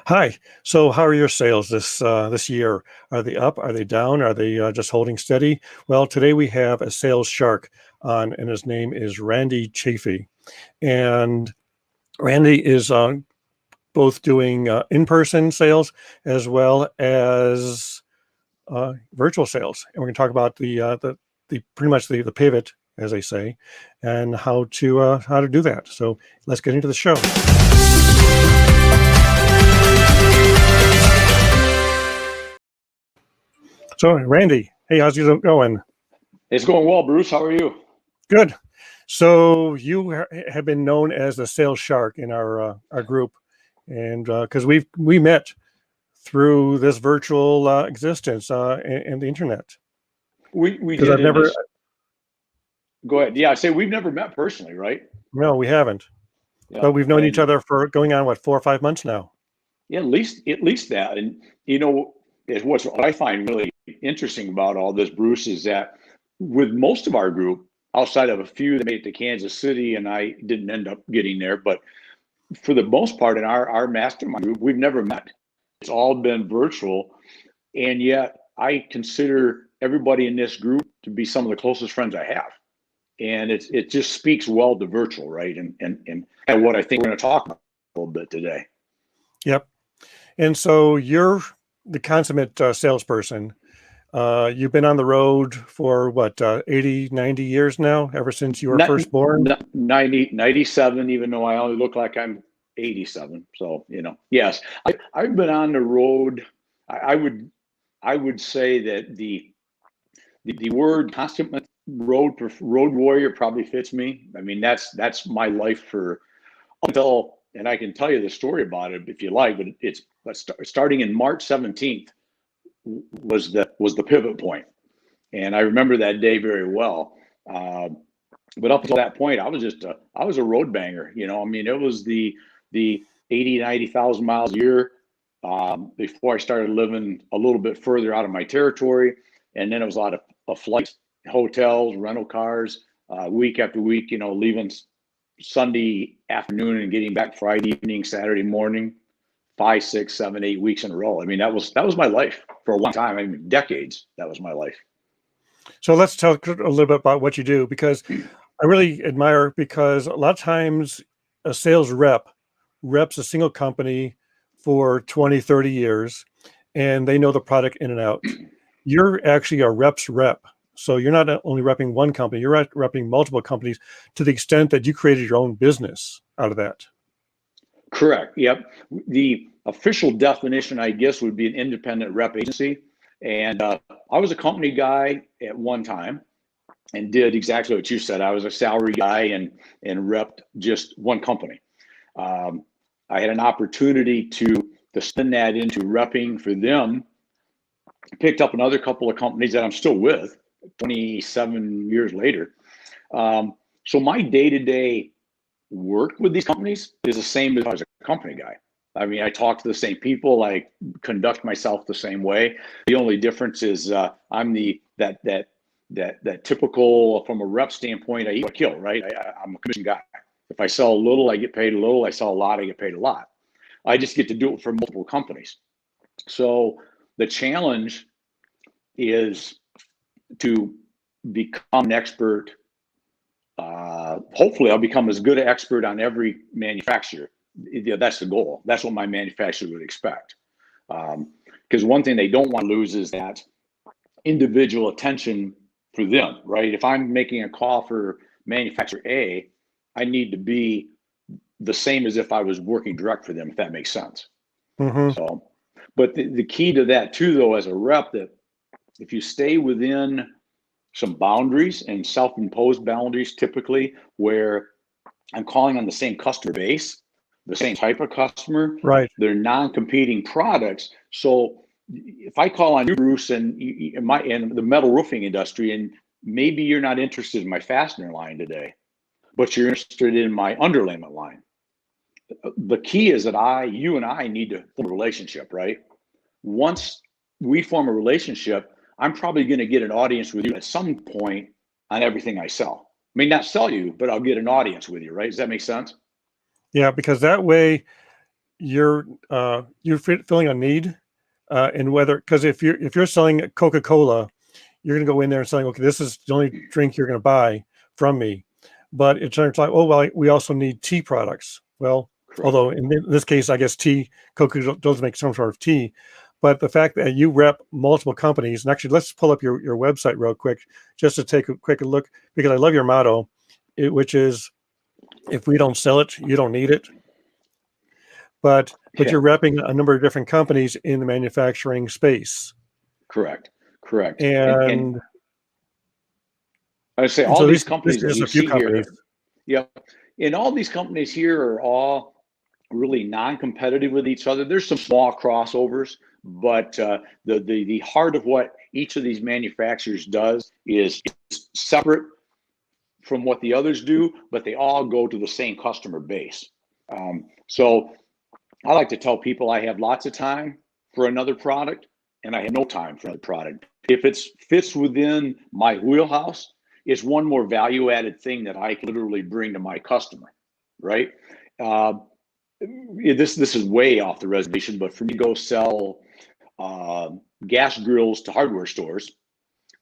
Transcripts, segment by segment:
Hi. So, how are your sales this year? Are they up? Are they down? Are they just holding steady? Well, today we have a sales shark on, and his name is Randy Chafee. And Randy is both doing in-person sales as well as virtual sales. And we're going to talk about the pretty much the pivot, as they say, and how to do that. So let's get into the show. So, Randy, hey, how's it going? It's going well, Bruce. How are you? Good. So you have been known as the sales shark in our group, and because we met through this virtual existence and the internet. We Because did I've in never, this. Go ahead. Yeah, I say we've never met personally, right? no, we haven't, Yeah, but we've known each and other for going on what 4 or 5 months now. yeah, at least that. And what I find really interesting about all this, Bruce, is that with most of our group, outside of a few that made it to Kansas City, and I didn't end up getting there, but for the most part in our mastermind group, we've never met. It's all been virtual, and yet I consider everybody in this group to be some of the closest friends I have. And it just speaks well to virtual, right? And what I think we're going to talk about a little bit today. Yep. And so you're the consummate salesperson. You've been on the road for what, 80, 90 years now, ever since you were Not, first born? 97, even though I only look like I'm 87. So, yes, I've been on the road. I would say that the word constant road warrior probably fits me. I mean, that's my life for until, and I can tell you the story about it if you like, but it's starting in March 17th was the pivot point. And I remember that day very well. But up until that point, I was a road banger. I mean, it was the 80, 90,000 miles a year before I started living a little bit further out of my territory. And then it was a lot of flights, hotels, rental cars, week after week, leaving Sunday afternoon and getting back Friday evening, Saturday morning, 5, 6, 7, 8 weeks in a row. I mean, that was my life for a long time. I mean, decades. That was my life. So let's talk a little bit about what you do, because I really admire, because a lot of times a sales reps a single company for 20, 30 years, and they know the product in and out. You're actually a rep's rep. So you're not only repping one company, you're repping multiple companies to the extent that you created your own business out of that. Correct. Yep. The official definition, I guess, would be an independent rep agency. And I was a company guy at one time and did exactly what you said. I was a salary guy and repped just one company. I had an opportunity to spin that into repping for them. Picked up another couple of companies that I'm still with 27 years later. So my day-to-day work with these companies is the same as if I was a company guy. I mean, I talk to the same people. I conduct myself the same way. The only difference is I'm that typical, from a rep standpoint, I eat what I kill, right? I'm a commission guy. If I sell a little, I get paid a little. I sell a lot, I get paid a lot. I just get to do it for multiple companies. So the challenge is to become an expert. Hopefully I'll become as good an expert on every manufacturer. That's the goal. That's what my manufacturer would expect. Because one thing they don't want to lose is that individual attention for them, right? If I'm making a call for manufacturer A, I need to be the same as if I was working direct for them, if that makes sense. Mm-hmm. So, but the key to that too, though, as a rep, that if you stay within some boundaries and self-imposed boundaries, typically where I'm calling on the same customer base, the same type of customer, right? They're non-competing products. So if I call on you, Bruce, and in the metal roofing industry, and maybe you're not interested in my fastener line today, but you're interested in my underlayment line. The key is that you and I need to form a relationship, right? Once we form a relationship, I'm probably going to get an audience with you at some point on everything I sell. I may not sell you, but I'll get an audience with you, right? Does that make sense? Yeah, because that way you're filling a need, and whether, because if you're selling Coca-Cola, you're going to go in there and saying, okay, this is the only drink you're going to buy from me. But it turns out, oh, well, we also need tea products. Well, Correct. although in this case, I guess Coca does make some sort of tea. But the fact that you rep multiple companies, and actually, let's pull up your website real quick just to take a quick look, because I love your motto, which is, if we don't sell it, you don't need it. But Yeah. you're repping a number of different companies in the manufacturing space. Correct. And I would say and all so these this companies is that just you a few see here, companies. yeah, and all these companies here are all really non-competitive with each other. There's some small crossovers, but the heart of what each of these manufacturers does is separate from what the others do, but they all go to the same customer base. So I like to tell people I have lots of time for another product, and I have no time for another product. If it fits within my wheelhouse, it's one more value-added thing that I can literally bring to my customer, right? This is way off the reservation, but for me to go sell gas grills to hardware stores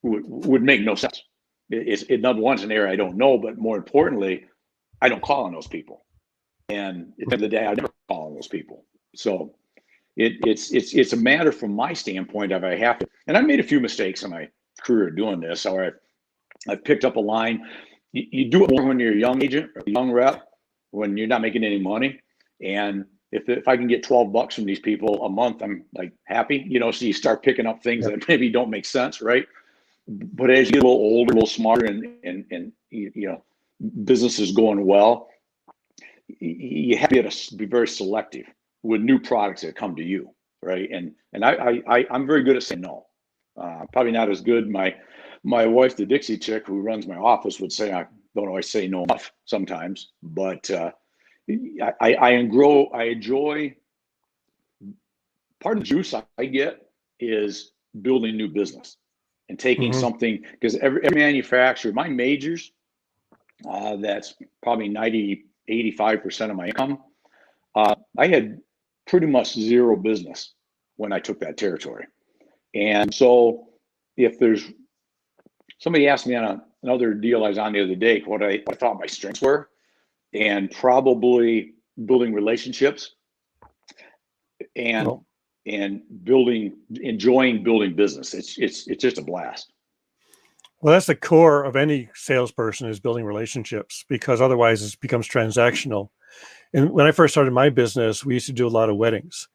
would make no sense. Number one, it's an area I don't know, but more importantly, I don't call on those people. And at the end of the day, I never call on those people. So it's a matter from my standpoint of I have to, and I made a few mistakes in my career doing this. Or I've picked up a line. You do it more when you're a young agent or a young rep, when you're not making any money. And if I can get $12 from these people a month, I'm like happy, so you start picking up things that maybe don't make sense, right? But as you get a little older, a little smarter, and business is going well, you have to be very selective with new products that come to you, right? And I'm very good at saying no. Probably not as good. My wife, the Dixie chick who runs my office, would say I don't always say no enough sometimes, but I enjoy part of the juice I get is building new business and taking something, because every manufacturer, my majors, that's probably 85% of my income. I had pretty much zero business when I took that territory. And so if there's somebody asked me on another deal I was on the other day, what I thought my strengths were, and probably building relationships and enjoying building business. It's just a blast. Well, that's the core of any salesperson, is building relationships, because otherwise it becomes transactional. And when I first started my business, we used to do a lot of weddings.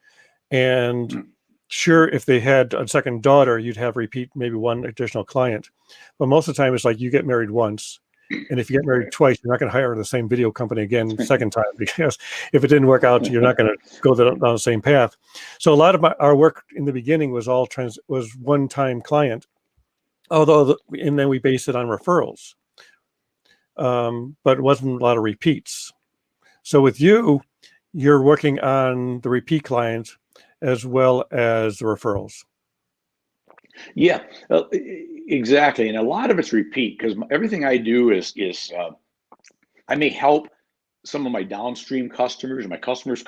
And sure, if they had a second daughter, you'd have repeat maybe one additional client. But most of the time, it's like you get married once. And if you get married twice, you're not going to hire the same video company again the second time, because if it didn't work out, you're not going to go down the same path. So a lot of our work in the beginning was was one-time client, and then we based it on referrals. But it wasn't a lot of repeats. So with you, you're working on the repeat clients as well as the referrals. Yeah, exactly. And a lot of it's repeat, because everything I do is I may help some of my downstream customers, my customers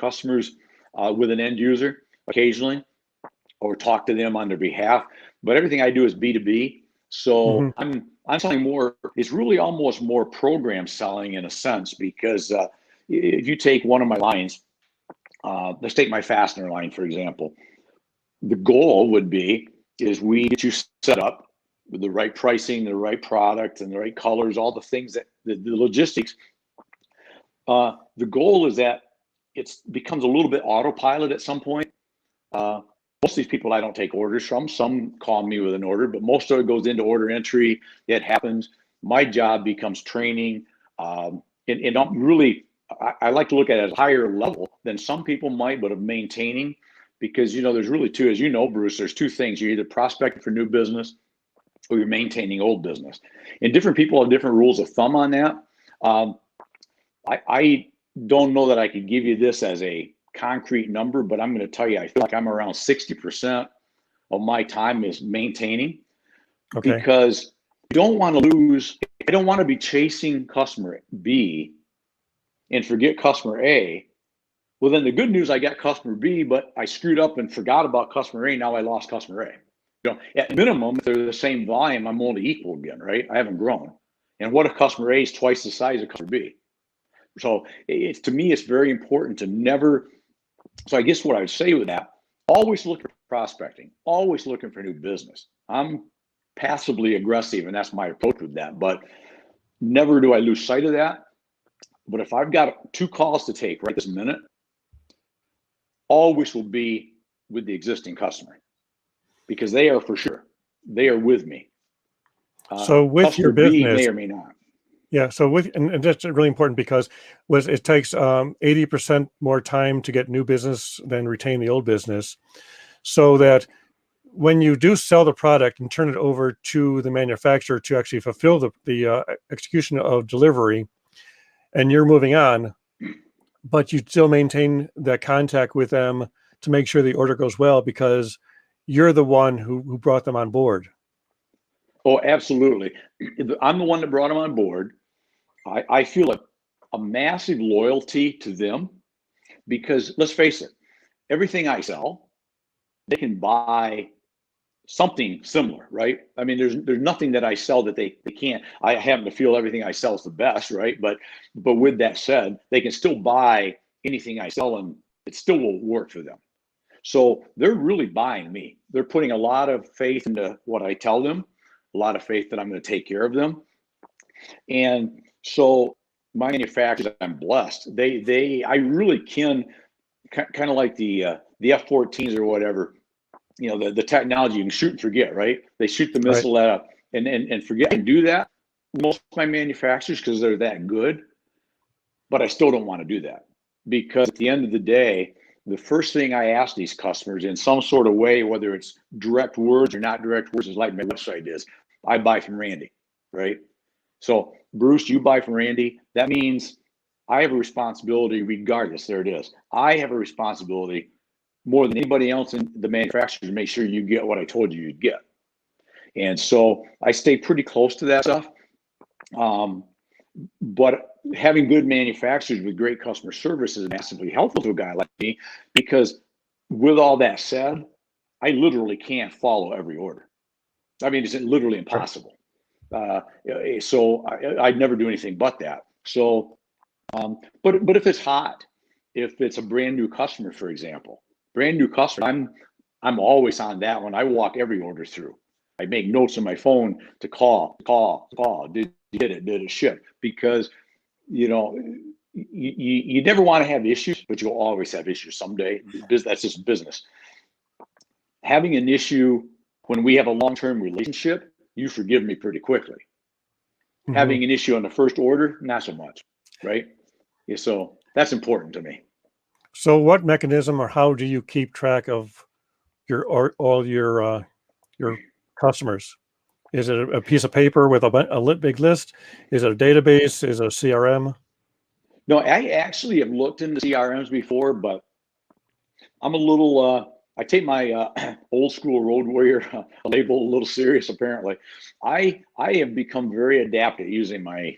with an end user occasionally, or talk to them on their behalf. But everything I do is B2B. So I'm selling more. It's really almost more program selling in a sense, because if you take one of my lines, let's take my fastener line, for example. The goal would be is we get you set up with the right pricing, the right product, and the right colors, all the things that the logistics. The goal is that it becomes a little bit autopilot at some point. Most of these people I don't take orders from. Some call me with an order, but most of it goes into order entry. It happens. My job becomes training. And I'm really, I like to look at it at a higher level than some people might, but of maintaining, because, there's really two, as you know, Bruce, there's two things. You're either prospecting for new business or you're maintaining old business. And different people have different rules of thumb on that. I don't know that I could give you this as a concrete number, but I'm going to tell you, I feel like I'm around 60% of my time is maintaining, because you don't want to lose. I don't want to be chasing customer B and forget customer A Well, then the good news, I got customer B, but I screwed up and forgot about customer A. Now I lost customer A. At minimum, if they're the same volume, I'm only equal again, right? I haven't grown. And what if customer A is twice the size of customer B? So to me, it's very important to never. So I guess what I would say with that, always look for prospecting, always looking for new business. I'm passively aggressive, and that's my approach with that. But never do I lose sight of that. But if I've got 2 calls to take right this minute, always will be with the existing customer, because they are for sure, they are with me. So with your Customer B business, may or may not. yeah. So and that's really important, because it takes 80% more time to get new business than retain the old business. So that when you do sell the product and turn it over to the manufacturer to actually fulfill the execution of delivery, and you're moving on, but you still maintain that contact with them to make sure the order goes well, because you're the one who brought them on board. Oh, absolutely. I'm the one that brought them on board. I feel a massive loyalty to them, because let's face it, everything I sell, they can buy something similar, right? I mean, there's nothing that I sell that they can't. I happen to feel everything I sell is the best, right? But with that said, they can still buy anything I sell, and it still will work for them. So they're really buying me. They're putting a lot of faith into what I tell them, a lot of faith that I'm going to take care of them. And so my manufacturers, I'm blessed. I really can, kind of like the F-14s or whatever, the technology, you can shoot and forget, right? They shoot the missile at and forget. I can do that. Most of my manufacturers, because they're that good, but I still don't want to do that, because at the end of the day, the first thing I ask these customers in some sort of way, whether it's direct words or not direct words, is like my website is, I buy from Randy, right? So Bruce, you buy from Randy. That means I have a responsibility regardless. There it is. I have a responsibility more than anybody else in the manufacturer to make sure you get what I told you you'd get. And so I stay pretty close to that stuff. But having good manufacturers with great customer service is massively helpful to a guy like me, because with all that said, I literally can't follow every order. I mean, it's literally impossible. So I'd never do anything but that. So, but if it's hot, if it's a brand new customer, for example, brand new customer, I'm always on that one. I walk every order through. I make notes on my phone to call. Did you get it? Did it ship? Because you never want to have issues, but you'll always have issues someday. That's just business. Having an issue when we have a long-term relationship, you forgive me pretty quickly. Mm-hmm. Having an issue on the first order, not so much, right? Yeah, so that's important to me. So what mechanism or how do you keep track of all your customers? Is it a piece of paper with a big list? Is it a database? Is it a CRM? No, I actually have looked into CRMs before, but I'm a little, I take my old school road warrior label a little serious, apparently. I have become very adept at using my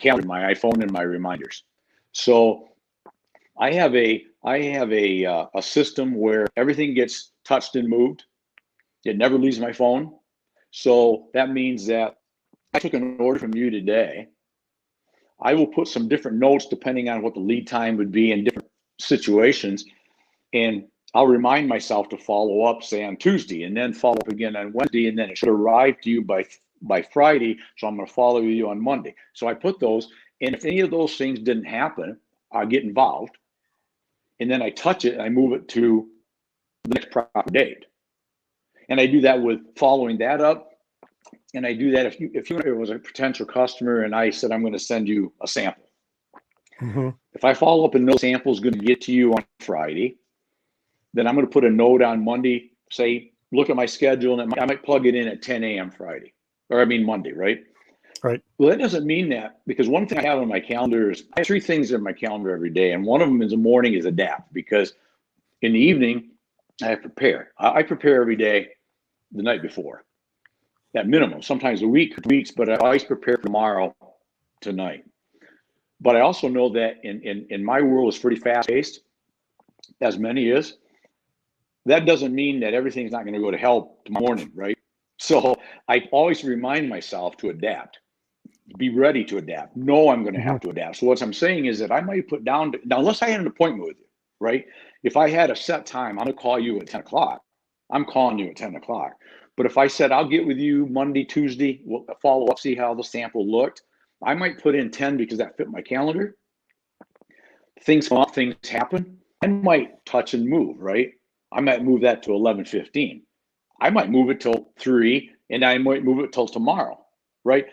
calendar, my iPhone, and my reminders. So I have a system where everything gets touched and moved. It never leaves my phone. So that means that I took an order from you today. I will put some different notes depending on what the lead time would be in different situations. And I'll remind myself to follow up, say on Tuesday, and then follow up again on Wednesday, and then it should arrive to you by Friday. So I'm going to follow you on Monday. So I put those, and if any of those things didn't happen, I get involved, and then I touch it and I move it to the next proper date. And I do that with following that up. And I do that if you was a potential customer and I said, I'm going to send you a sample. Mm-hmm. If I follow up and no sample is going to get to you on Friday, then I'm going to put a note on Monday, say, look at my schedule, and I might plug it in at 10 a.m. Friday, or I mean Monday, right? Right. Well, that doesn't mean that, because one thing I have on my calendar is I have 3 things in my calendar every day, and one of them in the morning is adapt, because in the evening I prepare. I prepare every day the night before, at minimum, sometimes a week or 2 weeks, but I always prepare for tomorrow tonight. But I also know that in my world is pretty fast paced. as many is, that doesn't mean that everything's not going to go to hell tomorrow morning, right? So I always remind myself to adapt, be ready to adapt. No, I'm going to have to adapt. So what I'm saying is that I might put down, now, unless I had an appointment with you, right? If I had a set time, I'm going to call you at 10 o'clock. I'm calling you at 10 o'clock. But if I said, I'll get with you Monday, Tuesday, we'll follow up, see how the sample looked, I might put in 10 because that fit my calendar. Things come up, things happen. I might touch and move, right? I might move that to 11:15. I might move it till 3, and I might move it till tomorrow, right?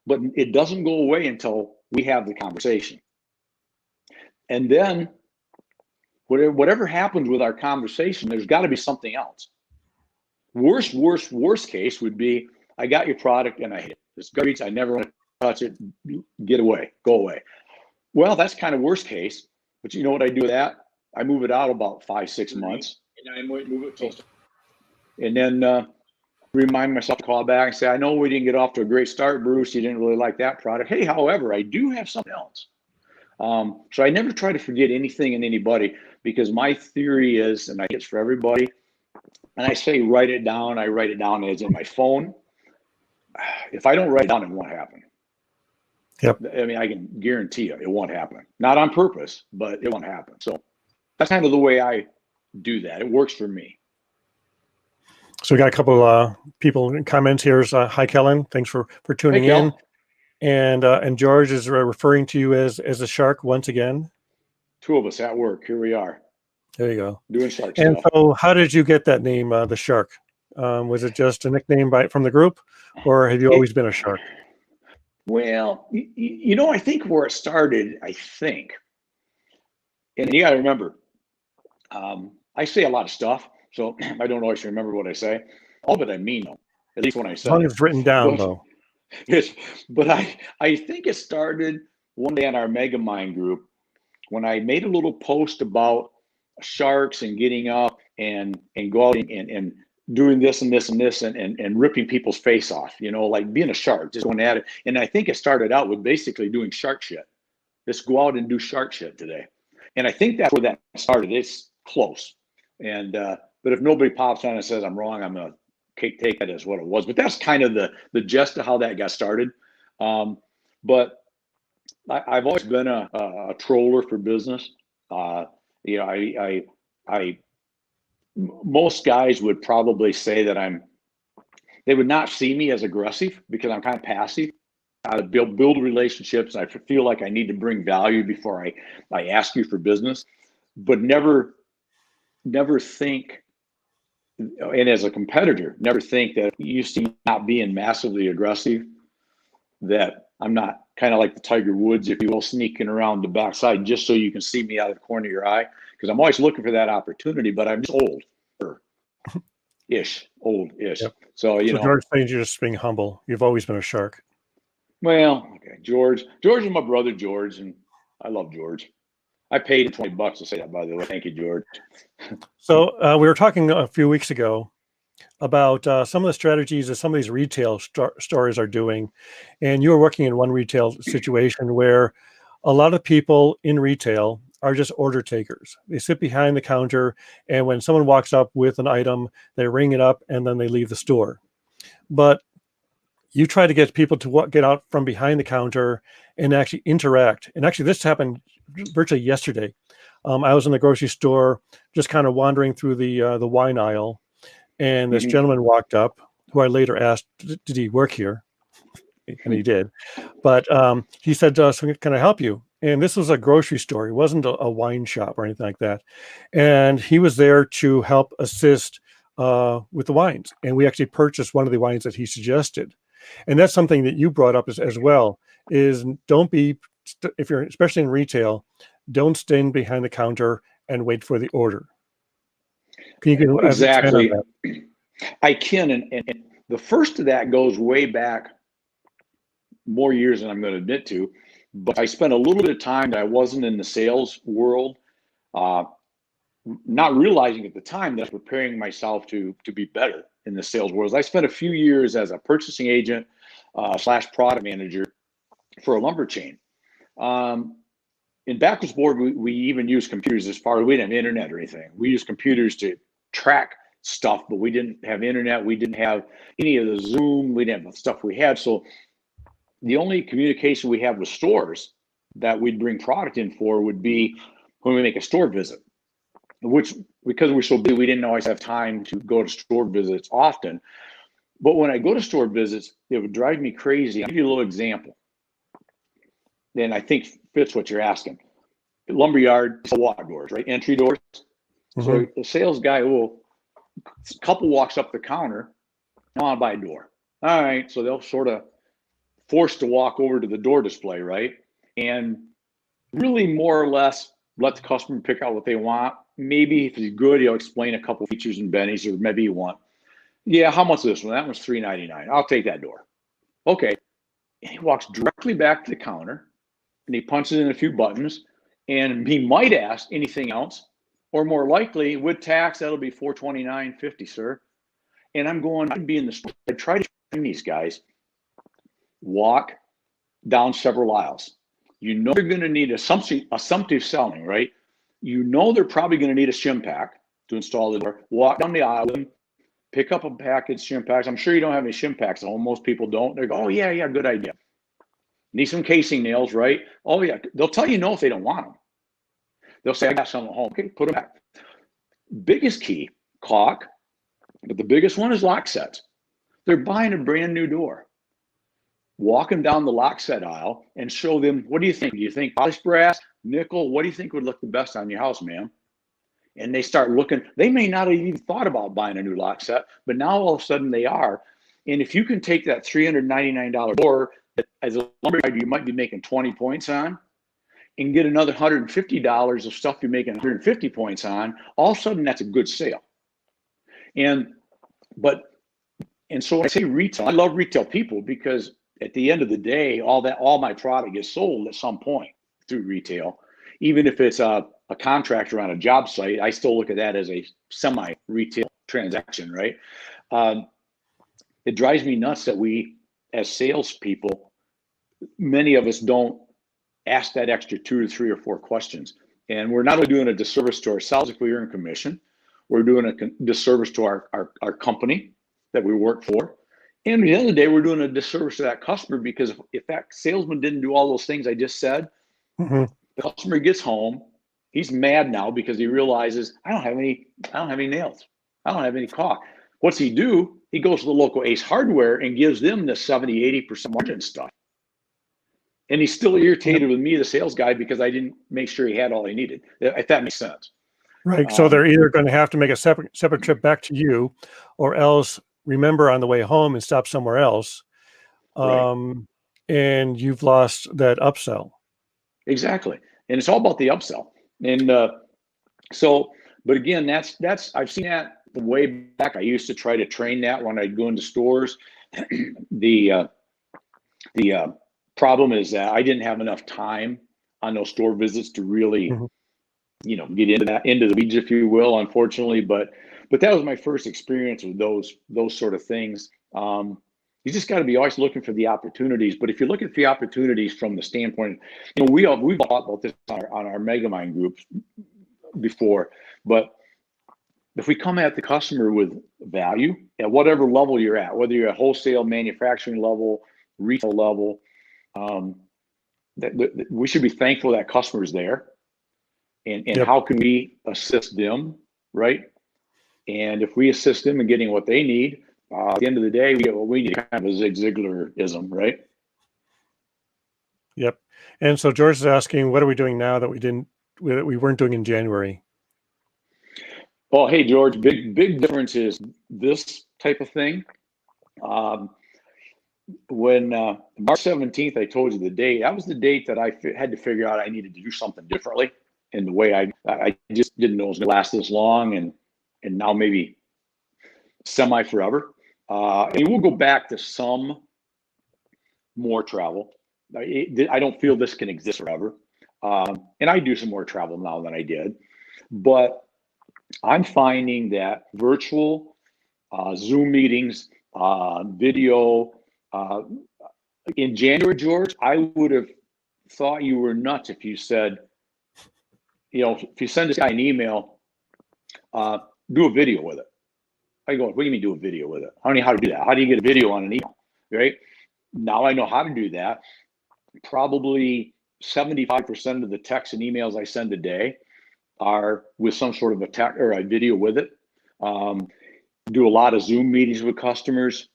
But it doesn't go away until we have the conversation. And then whatever happens with our conversation, there's got to be something else. Worst case would be, I got your product and I hate it. It's garbage. I never want to touch it. Get away. Go away. Well, that's kind of worst case. But you know what I do with that? I move it out about 5-6 months. And I might move it till, and then remind myself to call back and say, I know we didn't get off to a great start, Bruce. You didn't really like that product. Hey, however, I do have something else. So I never try to forget anything and anybody, because my theory is, and I think it's for everybody, and I say write it down. I write it down as in my phone. If I don't write it down, it won't happen. Yep. I mean, I can guarantee you it won't happen. Not on purpose, but it won't happen. So that's kind of the way I do that. It works for me. So we got a couple people in comments here. Hi, Kellen. Thanks for tuning in. And George is referring to you as a shark once again. 2 of us at work. Here we are. There you go. Doing shark and stuff. So how did you get that name, the Shark? Was it just a nickname from the group, or have you always been a shark? Well, you know, I think where it started, and you got to remember, I say a lot of stuff, so I don't always remember what I say. All of it I mean, though, at least when I say it. As long as it's written down, though. But I think it started one day on our Megamind group when I made a little post about sharks and getting up and going and doing this and this and this and ripping people's face off, you know, like being a shark, just going at it. And I think it started out with basically doing shark shit. Let's go out and do shark shit today. And I think that's where that started. It's close. And but if nobody pops on and says I'm wrong, I'm gonna take that as what it was. But that's kind of the gist of how that got started. But I've always been a troller for business. You know, I most guys would probably say that they would not see me as aggressive because I'm kind of passive. I build relationships. I feel like I need to bring value before I ask you for business, but never think, and as a competitor, never think that you see me not being massively aggressive, that I'm not kind of like the Tiger Woods, if you will, sneaking around the backside just so you can see me out of the corner of your eye, because I'm always looking for that opportunity, but I'm just old-ish. Yep. So, you know. George saying you're just being humble. You've always been a shark. Well, okay, George is my brother, George, and I love George. I paid him $20 to say that, by the way. Thank you, George. So we were talking a few weeks ago about some of the strategies that some of these retail stores are doing. And you were working in one retail situation where a lot of people in retail are just order takers. They sit behind the counter, and when someone walks up with an item, they ring it up and then they leave the store. But you try to get people to get out from behind the counter and actually interact. And actually this happened virtually yesterday. I was in the grocery store, just kind of wandering through the wine aisle, and this gentleman walked up, who I later asked, did he work here? And he did. But he said, so can I help you? And this was a grocery store. It wasn't a wine shop or anything like that. And he was there to help assist with the wines. And we actually purchased one of the wines that he suggested. And that's something that you brought up as well, is don't be, if you're especially in retail, don't stand behind the counter and wait for the order. Can you get exactly? I can, and the first of that goes way back more years than I'm going to admit to, but I spent a little bit of time that I wasn't in the sales world, not realizing at the time that I was preparing myself to be better in the sales world. I spent a few years as a purchasing agent / product manager for a lumber chain. in backwards board, we even use computers as far as we didn't have internet or anything. We use computers to track stuff, but we didn't have internet. We didn't have any of the Zoom. We didn't have the stuff we had. So the only communication we have with stores that we'd bring product in for would be when we make a store visit, which, because we're so busy, we didn't always have time to go to store visits often. But when I go to store visits, it would drive me crazy. I'll give you a little example. And I think fits what you're asking. Lumberyard, walk doors, right? Entry doors. Mm-hmm. So the sales guy will, a couple walks up the counter, I want to buy a door. All right. So they'll sort of forced to walk over to the door display, right? And really more or less let the customer pick out what they want. Maybe if he's good, he'll explain a couple features and bennies, or maybe you want, yeah, how much is this one? That one's $3.99. I'll take that door. Okay. And he walks directly back to the counter and he punches in a few buttons, and he might ask anything else, or more likely with tax, that'll be $429.50, sir. And I'm going, I'd be in the store. I try to train these guys, walk down several aisles. You know they're going to need assumptive selling, right? You know they're probably going to need a shim pack to install the door. Walk down the aisle, pick up a package shim packs. I'm sure you don't have any shim packs at home. Most people don't. They go, oh yeah, good idea. Need some casing nails, right? Oh yeah. They'll tell you no if they don't want them. They'll say, I got some at home. Okay, put them back. Biggest key, caulk, but the biggest one is lock sets. They're buying a brand new door. Walk them down the lock set aisle and show them, what do you think? Do you think polished brass, nickel? What do you think would look the best on your house, ma'am? And they start looking. They may not have even thought about buying a new lock set, but now all of a sudden they are. And if you can take that $399 door that as a lumberyard you might be making 20 points on, and get another $150 of stuff you're making 150 points on, all of a sudden that's a good sale. And so when I say retail, I love retail people, because at the end of the day, all my product is sold at some point through retail. Even if it's a contractor on a job site, I still look at that as a semi-retail transaction, right? It drives me nuts that we, as salespeople, many of us don't ask that extra 2 or 3 or 4 questions. And we're not only doing a disservice to ourselves if we earn commission, we're doing a disservice to our company that we work for. And at the end of the day, we're doing a disservice to that customer, because if that salesman didn't do all those things I just said, mm-hmm. The customer gets home, he's mad now because he realizes, I don't have any nails. I don't have any caulk. What's he do? He goes to the local Ace Hardware and gives them the 70, 80% margin stuff. And he's still irritated with me, the sales guy, because I didn't make sure he had all he needed, if that makes sense. Right. So they're either going to have to make a separate trip back to you, or else remember on the way home and stop somewhere else. Right. And you've lost that upsell. Exactly. And it's all about the upsell. And but again, that's I've seen that way back. I used to try to train that when I'd go into stores. The problem is that I didn't have enough time on those store visits to really, mm-hmm. Get into the weeds, if you will, unfortunately. But that was my first experience with those sort of things. You just got to be always looking for the opportunities. But if you look at the opportunities from the standpoint, we've talked about this on our Megamind group before. But if we come at the customer with value at whatever level you're at, whether you're at wholesale, manufacturing level, retail level, we should be thankful that customer's there. And yep. How can we assist them, right? And if we assist them in getting what they need, at the end of the day, we get what we need, kind of a Zig Ziglar-ism, right? Yep. And so George is asking, what are we doing now that we weren't doing in January? Oh, hey, George, big difference is this type of thing. When March 17th, I told you the date, that was the date that I had to figure out I needed to do something differently in the way I just didn't know it was going to last this long, and now maybe semi forever. And we'll go back to some more travel. I don't feel this can exist forever. And I do some more travel now than I did, but I'm finding that virtual Zoom meetings, video, in January, George, I would have thought you were nuts if you said if you send this guy an email, do a video with it. I go, what do you mean do a video with it? I don't know how to do that. How do you get a video on an email, right? Now I know how to do that. Probably 75% of the texts and emails I send a day are with some sort of a text or a video with it. Do a lot of Zoom meetings with customers.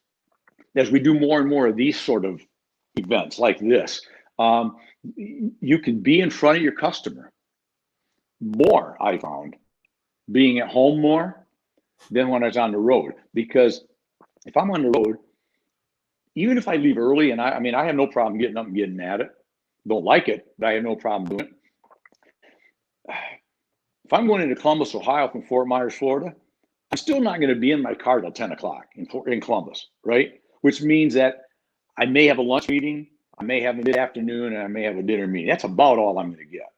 As we do more and more of these sort of events like this, you can be in front of your customer more, I found, being at home more than when I was on the road. Because if I'm on the road, even if I leave early, and I mean, I have no problem getting up and getting at it. Don't like it, but I have no problem doing it. If I'm going into Columbus, Ohio from Fort Myers, Florida, I'm still not going to be in my car till 10 o'clock in Columbus, right? Which means that I may have a lunch meeting, I may have a mid-afternoon, and I may have a dinner meeting. That's about all I'm going to get.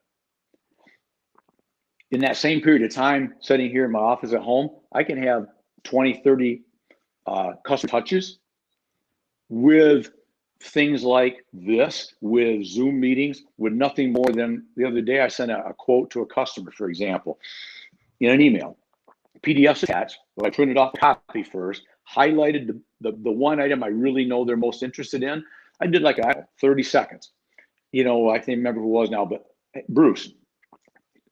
In that same period of time, sitting here in my office at home, I can have 20, 30 customer touches with things like this, with Zoom meetings, with nothing more than the other day I sent a quote to a customer, for example, in an email. PDF's attached, but I printed off the copy first, highlighted the one item I really know they're most interested in. I did like 30 seconds. I can't remember who it was now, but Bruce,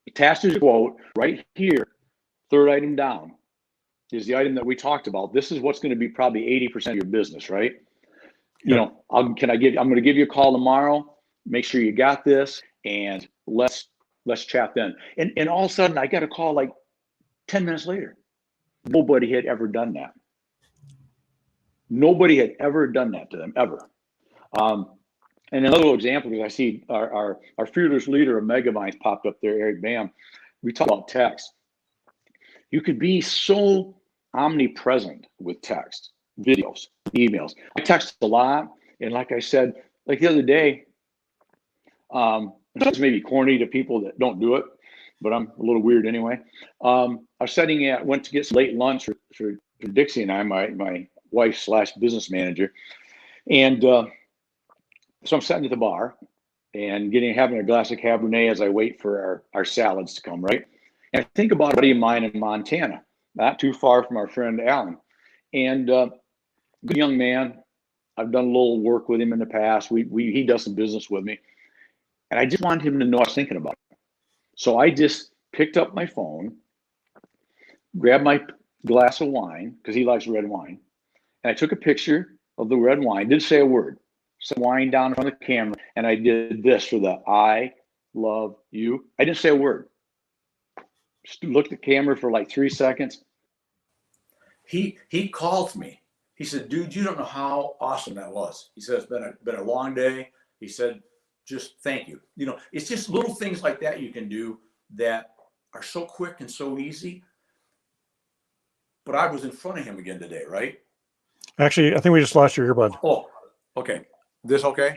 attached his quote right here, third item down, is the item that we talked about. This is what's going to be probably 80% of your business, right? Yep. I'm going to give you a call tomorrow. Make sure you got this, and let's chat then. And all of a sudden, I got a call like 10 minutes later. Nobody had ever done that. Nobody had ever done that to them, ever. And another little example, because I see our fearless leader of Megavines popped up there, Eric Bam. We talk about text. You could be so omnipresent with text, videos, emails. I text a lot, and like I said, like the other day, it's maybe corny to people that don't do it, but I'm a little weird anyway. I was went to get some late lunch for Dixie and I, my wife / business manager, and so I'm sitting at the bar and having a glass of Cabernet as I wait for our salads to come, right? And I think about a buddy of mine in Montana, not too far from our friend Alan, and good young man. I've done a little work with him in the past. He does some business with me, and I just wanted him to know I was thinking about it. So I just picked up my phone, grabbed my glass of wine, because he likes red wine, and I took a picture of the red wine, didn't say a word, set wine down in front of the camera, and I did this for the I love you. I didn't say a word. Just looked at the camera for like 3 seconds. He called me. He said, dude, you don't know how awesome that was. He said, it's been a long day. He said, just thank you. It's just little things like that you can do that are so quick and so easy. But I was in front of him again today, right? Actually, I think we just lost your earbud. Oh, okay. This okay?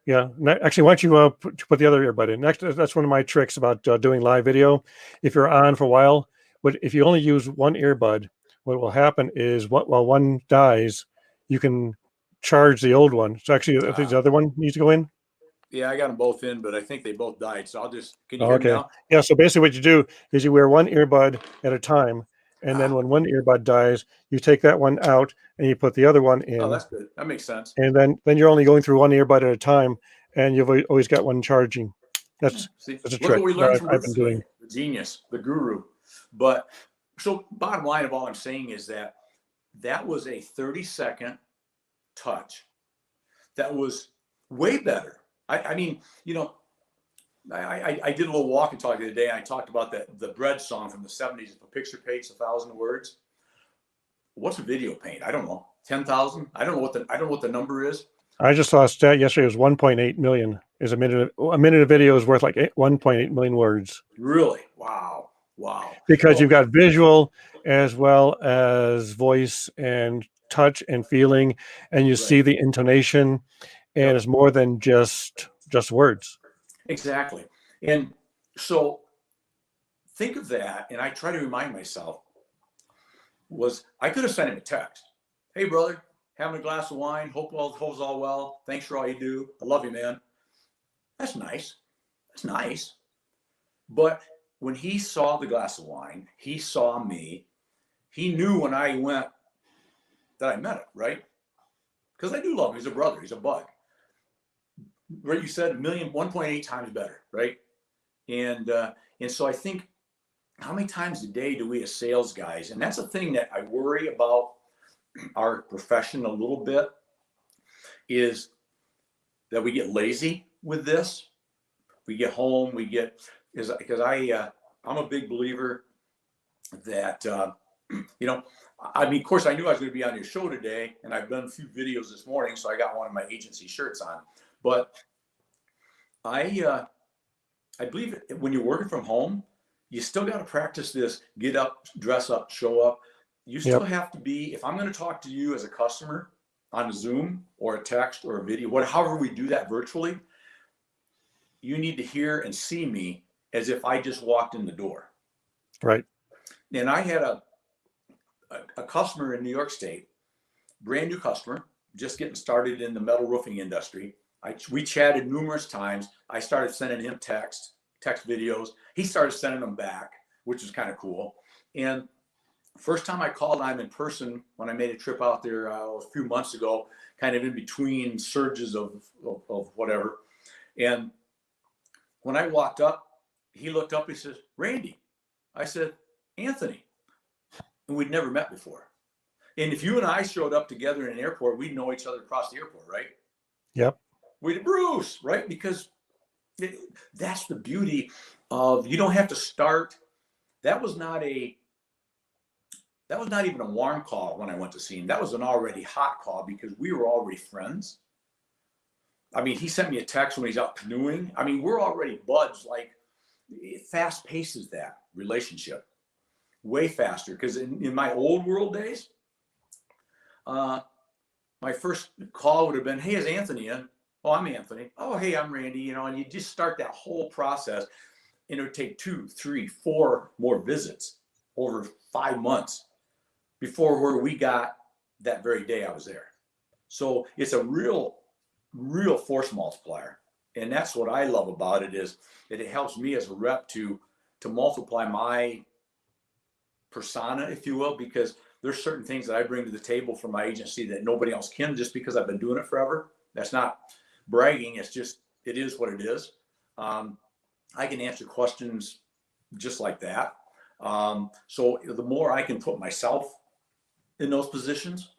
Yeah. Actually, why don't you put the other earbud in? Next, that's one of my tricks about doing live video. If you're on for a while, but if you only use one earbud, what will happen is while one dies, you can charge the old one. So actually, I think the other one needs to go in. Yeah, I got them both in, but I think they both died. So can you hear me now? Yeah. So basically what you do is you wear one earbud at a time. And then when one earbud dies, you take that one out and you put the other one in. Oh, that's good. That makes sense. And then you're only going through one earbud at a time, and you've always got one charging. That's a trick what we learned from I've been doing. The genius, the guru. But so bottom line of all I'm saying is that was a 30-second touch. That was way better. I mean, I did a little walk and talk the other day. And I talked about the bread song from the 70s. If a picture paints 1,000 words, what's a video paint? I don't know. 10,000? I don't know what the number is. I just saw a stat yesterday. It was 1.8 million. Is a minute of video is worth like 1.8 million words. Really? Wow. Because you've got visual as well as voice and touch and feeling, and you see the intonation, and it's more than just words. Exactly. And so think of that, and I try to remind myself, I could have sent him a text. Hey, brother, having a glass of wine. Hope's all well. Thanks for all you do. I love you, man. That's nice. But when he saw the glass of wine, he saw me, he knew when I went that I met it, right? Because I do love him. He's a brother. He's a bud. Right? You said 1.8 times better, right? And so I think, how many times a day do we as sales guys, and that's a thing that I worry about our profession a little bit, is that we get lazy with this. We get home, because I'm a big believer that, I mean, of course, I knew I was going to be on your show today, and I've done a few videos this morning, so I got one of my agency shirts on. But I believe when you're working from home, you still got to practice this: get up, dress up, show up. You still have to be. If I'm going to talk to you as a customer on a Zoom or a text or a video, however we do that virtually, you need to hear and see me as if I just walked in the door. Right. And I had a customer in New York State, brand new customer, just getting started in the metal roofing industry. We chatted numerous times. I started sending him text videos. He started sending them back, which is kind of cool. And first time I called him in person when I made a trip out there a few months ago, kind of in between surges of whatever. And when I walked up, he looked up, he says, "Randy." I said, "Anthony." And we'd never met before. And if you and I showed up together in an airport, we'd know each other across the airport, right? Yep. We'd Bruce, right? Because that's the beauty of, you don't have to start. That was not even a warm call when I went to see him. That was an already hot call because we were already friends. I mean, he sent me a text when he's out canoeing. I mean, we're already buds. Like, it fast paces that relationship way faster. Because in my old world days, my first call would have been, "Hey, is Anthony in?" "Oh, I'm Anthony." "Oh, hey, I'm Randy." And you just start that whole process, and it would take 2, 3, 4 more visits over 5 months before where we got that very day I was there. So it's a real force multiplier. And that's what I love about it, is that it helps me as a rep to multiply my persona, if you will, because there's certain things that I bring to the table from my agency that nobody else can, just because I've been doing it forever. That's not bragging. It's just, it is what it is. I can answer questions just like that. So the more I can put myself in those positions,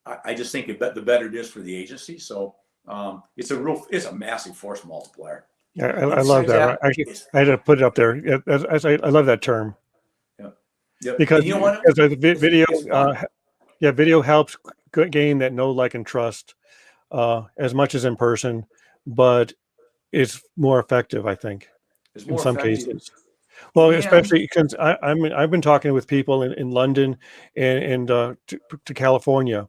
I just think the better it is for the agency. So it's a massive force multiplier. Yeah, I love that. Actually, I had to put it up there. I love that term. Yep. Because And you know what? the video, video helps gain that know, like, and trust as much as in person, but it's more effective, I think, in some cases. Well, especially because I've been talking with people in London and to California,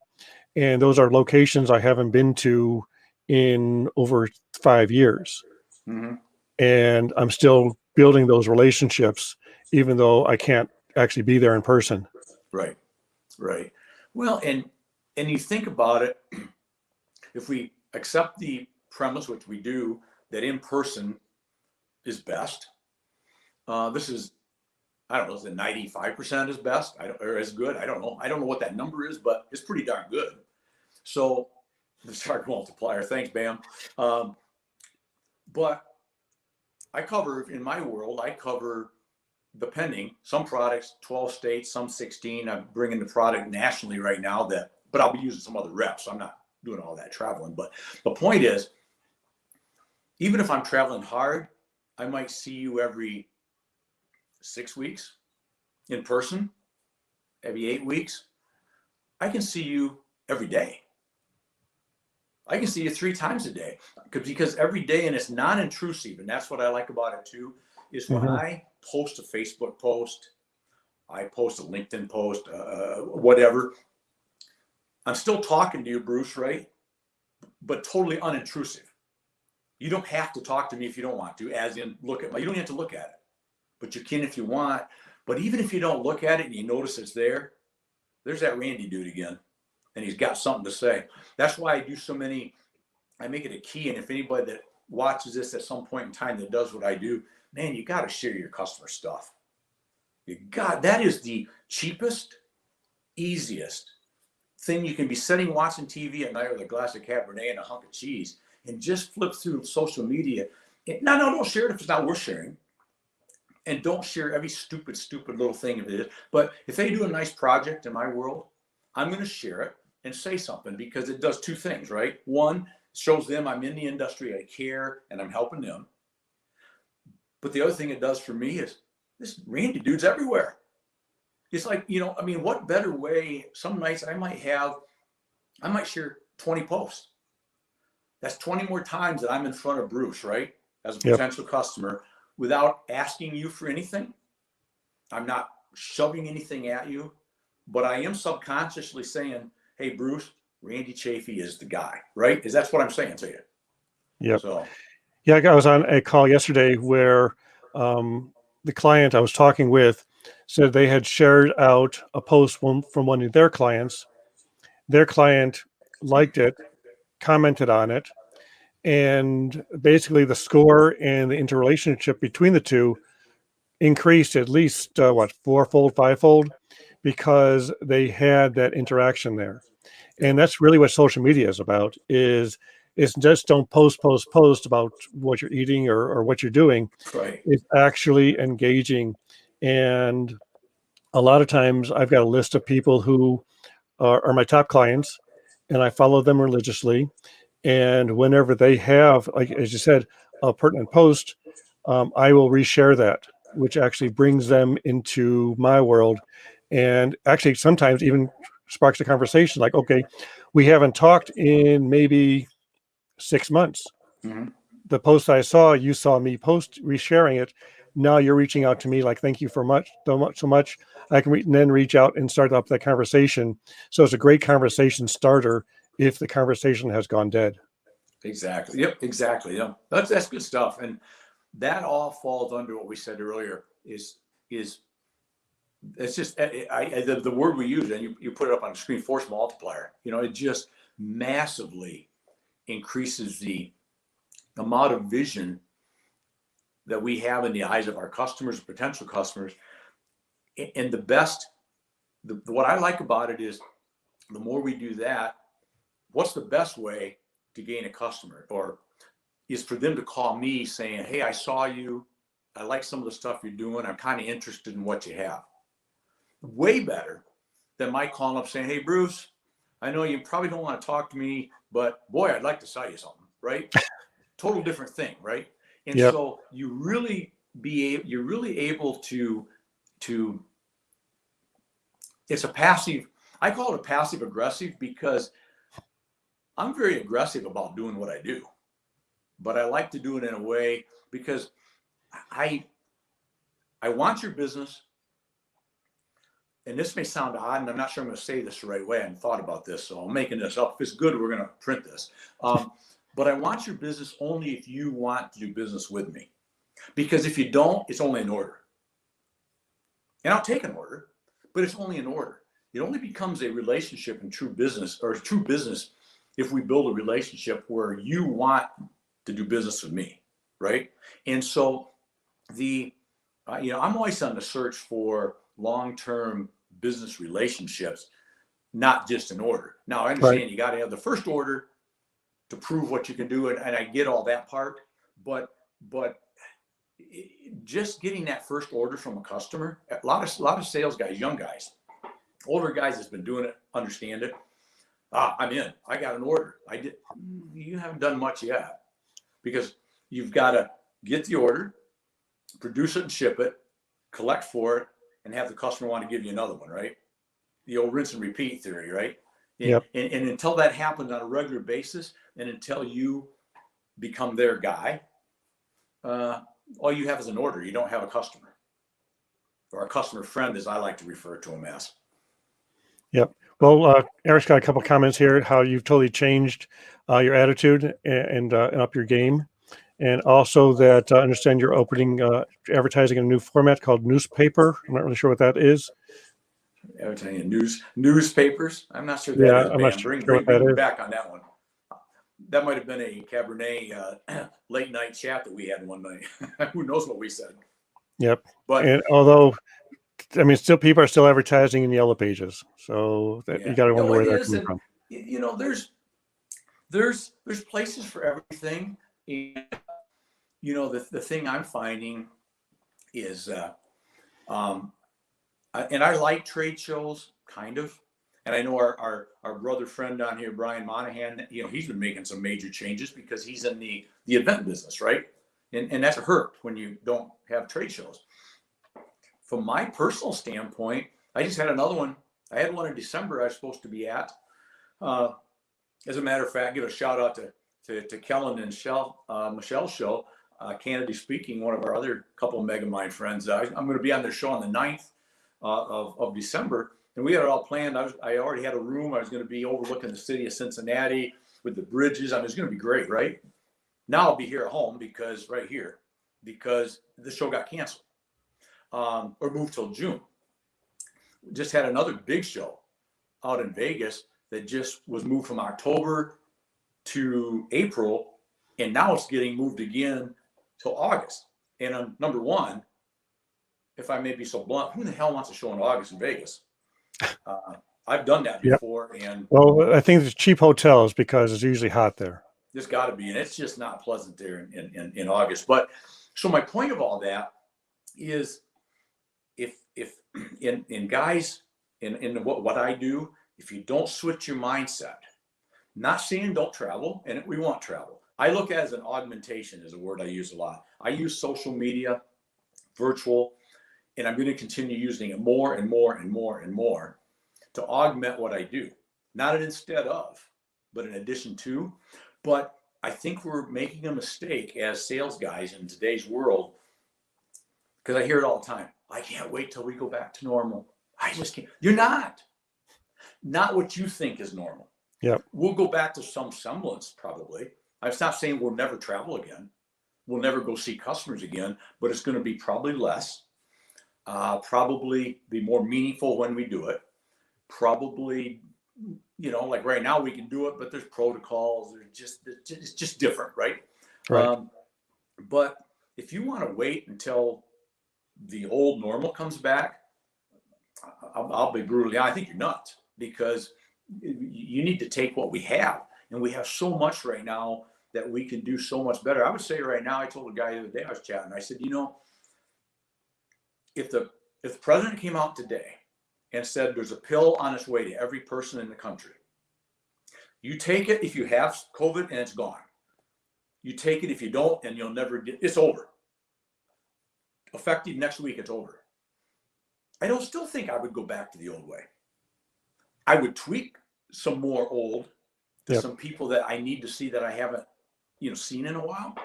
and those are locations I haven't been to in over 5 years. Mm-hmm. And I'm still building those relationships, even though I can't actually be there in person. Right. Well, and you think about it, if we accept the premise, which we do, that in person is best, this is, I don't know, is it 95% is best, or as good? I don't know what that number is, but it's pretty darn good. So the shark multiplier, thanks, Bam. But in my world, I cover, depending, some products, 12 states, some 16. I'm bringing the product nationally right now, but I'll be using some other reps. So I'm not doing all that traveling. But the point is, even if I'm traveling hard, I might see you every 6 weeks in person, every 8 weeks. I can see you every day. I can see you 3 times a day, because every day, and it's non-intrusive. And that's what I like about it too, is when I post a Facebook post, I post a LinkedIn post, whatever, I'm still talking to you, Bruce, right? But totally unintrusive. You don't have to talk to me if you don't want to, as in you don't have to look at it, but you can if you want. But even if you don't look at it and you notice it's there's that Randy dude again, and he's got something to say. That's why I do so many, I make it a key. And if anybody that watches this at some point in time that does what I do, man, you got to share your customer stuff. That is the cheapest, easiest thing. You can be sitting watching TV at night with a glass of Cabernet and a hunk of cheese and just flip through social media. No, don't share it if it's not worth sharing. And don't share every stupid little thing if it is. But if they do a nice project in my world, I'm going to share it and say something, because it does two things, right? One, shows them I'm in the industry, I care, and I'm helping them. But the other thing it does for me is, this Randy dude's everywhere. It's like, I mean, what better way? Some nights I might share 20 posts. That's 20 more times that I'm in front of Bruce, right? As a potential customer, without asking you for anything. I'm not shoving anything at you, but I am subconsciously saying, hey, Bruce, Randy Chafee is the guy, right? Because that's what I'm saying to you. Yep. So, yeah, I was on a call yesterday where the client I was talking with said they had shared out a post from one of their clients. Their client liked it, commented on it, and basically the score and the interrelationship between the two increased at least fourfold, fivefold, because they had that interaction there. And that's really what social media is about. Is just don't post about what you're eating or what you're doing. right. It's actually engaging. And a lot of times I've got a list of people who are my top clients, and I follow them religiously. And whenever they have, like as you said, a pertinent post, I will reshare that, which actually brings them into my world, and actually sometimes even sparks a conversation. Like, okay, we haven't talked in maybe 6 months. Mm-hmm. The post I saw, you saw me post, resharing it. Now you're reaching out to me, like, thank you so much. I can then reach out and start up that conversation. So it's a great conversation starter if the conversation has gone dead. Exactly. Yep. Exactly. Yeah. That's good stuff. And that all falls under what we said earlier is it's just the word we use, and you put it up on the screen, force multiplier. It just massively increases the amount of vision that we have in the eyes of our customers, potential customers. And what I like about it is, the more we do that, what's the best way to gain a customer? Or is for them to call me saying, hey, I saw you, I like some of the stuff you're doing, I'm kind of interested in what you have. Way better than my calling up saying, hey, Bruce, I know you probably don't want to talk to me, but boy, I'd like to sell you something, right? Total different thing, right? And so you're really able to it's a passive, I call it a passive aggressive, because I'm very aggressive about doing what I do, but I like to do it in a way because I want your business. And this may sound odd, and I'm not sure I'm going to say this the right way. I haven't thought about this, so I'm making this up. If it's good, we're going to print this. But I want your business only if you want to do business with me. Because if you don't, it's only an order. And I'll take an order, but it's only an order. It only becomes a relationship in true business, or true business, if we build a relationship where you want to do business with me, right? And so I'm always on the search for long-term business relationships, not just an order. Now, I understand you got to have the first order to prove what you can do, and I get all that part, but just getting that first order from a customer, a lot of sales guys, young guys, older guys that's been doing it, understand it. I'm in. I got an order. You haven't done much yet, because you've got to get the order, produce it and ship it, collect for it, and have the customer want to give you another one, right? The old rinse and repeat theory, right? And until that happens on a regular basis, and until you become their guy, all you have is an order. You don't have a customer, or a customer friend, as I like to refer to them as. Yep. Well, Eric's got a couple comments here, how you've totally changed your attitude and up your game. And also that I understand you're opening advertising in a new format called newspaper. I'm not really sure what that is. Advertising in newspapers. I'm not sure that is. I'm not sure Bring what that me is. back on that one. that might have been a Cabernet late night chat that we had one night. Who knows what we said? Yep. But And although, I mean, still people are still advertising in Yellow Pages, so that, you got to wonder no, where it they're is, coming and from. you know, there's places for everything. And, you know, the thing I'm finding is, and I like trade shows, kind of. And I know our brother friend on here, Brian Monahan, you know, he's been making some major changes because he's in the event business, right? And that's a hurt when you don't have trade shows. From my personal standpoint, I just had another one. I had one in December I was supposed to be at. As a matter of fact, give a shout out to Kellen and Michelle's show, Kennedy Speaking, one of our other couple of Megamind friends. I'm going to be on their show on the 9th of December. And we had it all planned. I already had a room. I was going to be overlooking the city of Cincinnati with the bridges. I mean, it's going to be great, right? Now I'll be here at home because the show got canceled or moved till June. Just had another big show out in Vegas that just was moved from October to April, and now it's getting moved again till August. And number one, if I may be so blunt, who the hell wants a show in August in Vegas? I've done that before, and well, I think it's cheap hotels because it's usually hot there. there's got to be, and it's just not pleasant there in August. But so my point of all that is, if in guys in what I do, if you don't switch your mindset, not saying don't travel, and we want travel. I look at it as an augmentation, is a word I use a lot. I use social media, virtual, and I'm going to continue using it more and more and more and more to augment what I do. Not an instead of, but in addition to. But I think we're making a mistake as sales guys in today's world, because I hear it all the time. I can't wait till we go back to normal. I just can't. You're not. Not what you think is normal. Yep. We'll go back to some semblance, probably. I'm not saying we'll never travel again. We'll never go see customers again, but it's going to be probably less. Probably be more meaningful when we do it. Probably, you know, like right now we can do it, but there's protocols. It's just different, right? Right. But if you want to wait until the old normal comes back, I'll be brutally honest, I think you're nuts, because you need to take what we have, and we have so much right now that we can do so much better. I would say right now, I told a guy the other day I was chatting, I said, you know, if the president came out today and said there's a pill on its way to every person in the country, you take it if you have COVID and it's gone. You take it if you don't, and you'll never get, it's over. Effective next week, it's over. I don't still think I would go back to the old way. I would tweak some more old to Yep. some people that I need to see that I haven't, you know, seen in a while.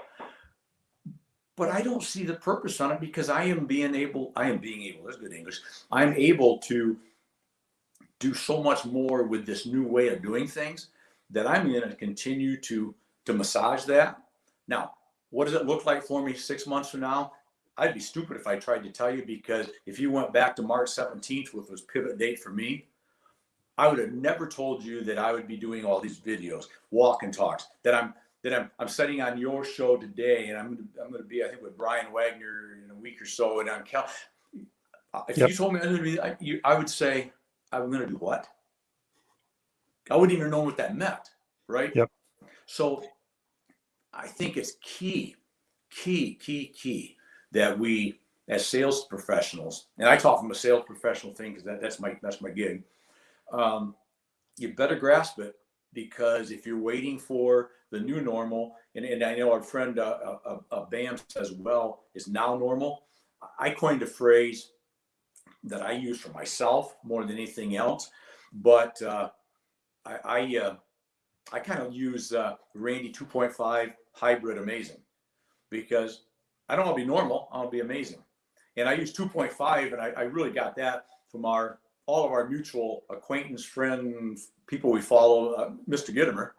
But I don't see the purpose on it, because I am being able, that's good English. I'm able to do so much more with this new way of doing things that I'm going to continue to massage that. Now, what does it look like for me 6 months from now? I'd be stupid if I tried to tell you, because if you went back to March 17th, which was pivot date for me, I would have never told you that I would be doing all these videos, walk and talks, that I'm setting on your show today, and I'm going to be, I think, with Brian Wagner in a week or so, and on Cal. If Yep. you told me I'm going to be, I would say, I'm going to do what? I wouldn't even know what that meant, right? Yep. So I think it's key that we, as sales professionals, and I talk from a sales professional thing because that's my gig. You better grasp it, because if you're waiting for the new normal, and I know our friend Bam says, well, is now normal. I coined a phrase that I use for myself more than anything else, but I kind of use Randy 2.5 hybrid amazing, because I don't want to be normal. I want to be amazing. And I use 2.5, and I really got that from all of our mutual acquaintance, friends, people we follow, Mr. Gittimer.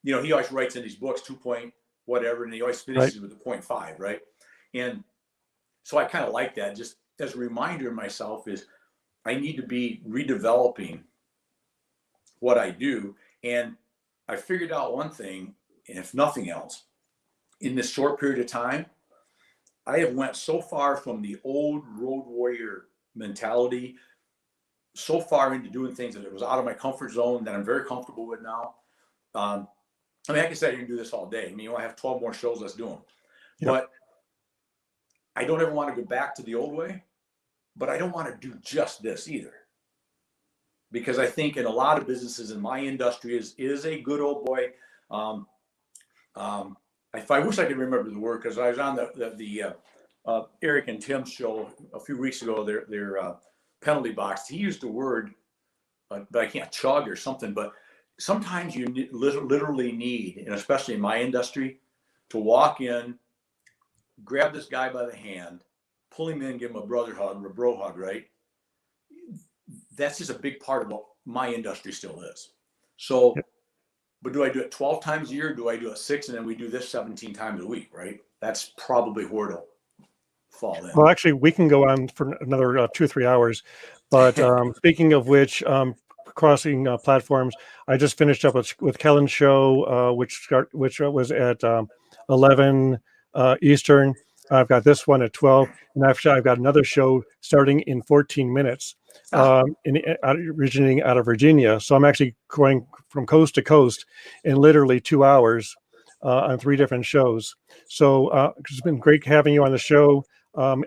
You know, he always writes in these books 2 point whatever, and he always finishes with the 0.5, right? And so I kind of like that. Just as a reminder to myself, is I need to be redeveloping what I do. And I figured out one thing, if nothing else, in this short period of time, I have went so far from the old road warrior mentality, so far into doing things that it was out of my comfort zone that I'm very comfortable with now. I mean, like I said, you can do this all day. I mean, you want to have 12 more shows, let's do them. Yep. But I don't ever want to go back to the old way, but I don't want to do just this either. Because I think in a lot of businesses in my industry is a good old boy. I wish I could remember the word, because I was on the Eric and Tim's show a few weeks ago, their penalty box. He used the word, but I can't, chug or something. But sometimes you literally need, and especially in my industry, to walk in, grab this guy by the hand, pull him in, give him a brother hug or a bro hug, right? That's just a big part of what my industry still is. So, but do I do it 12 times a year? Do I do it 6, and then we do this 17 times a week, right? That's probably where it'll fall in. Well, actually, we can go on for another 2 or 3 hours. But speaking of which, crossing platforms, I just finished up with Kellen's show, which was at 11 Eastern. I've got this one at 12, and actually I've got another show starting in 14 minutes, originating out of Virginia. So I'm actually going from coast to coast in literally 2 hours on 3 different shows. So it's been great having you on the show.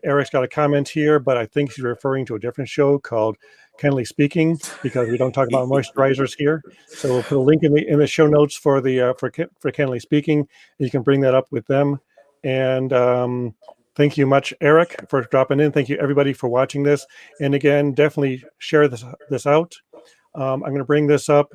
Eric's got a comment here, but I think he's referring to a different show called Kenley Speaking, because we don't talk about moisturizers here. So we'll put a link in the show notes for Kenley Speaking. You can bring that up with them. And thank you much, Eric, for dropping in. Thank you, everybody, for watching this. And again, definitely share this out. I'm going to bring this up.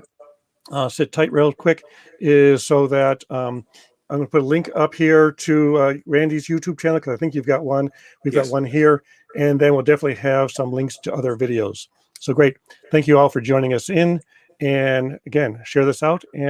Sit tight real quick, is so that I'm going to put a link up here to Randy's YouTube channel, because I think you've got one. We've got one here. And then we'll definitely have some links to other videos. So great. Thank you all for joining us in. And again, share this out. And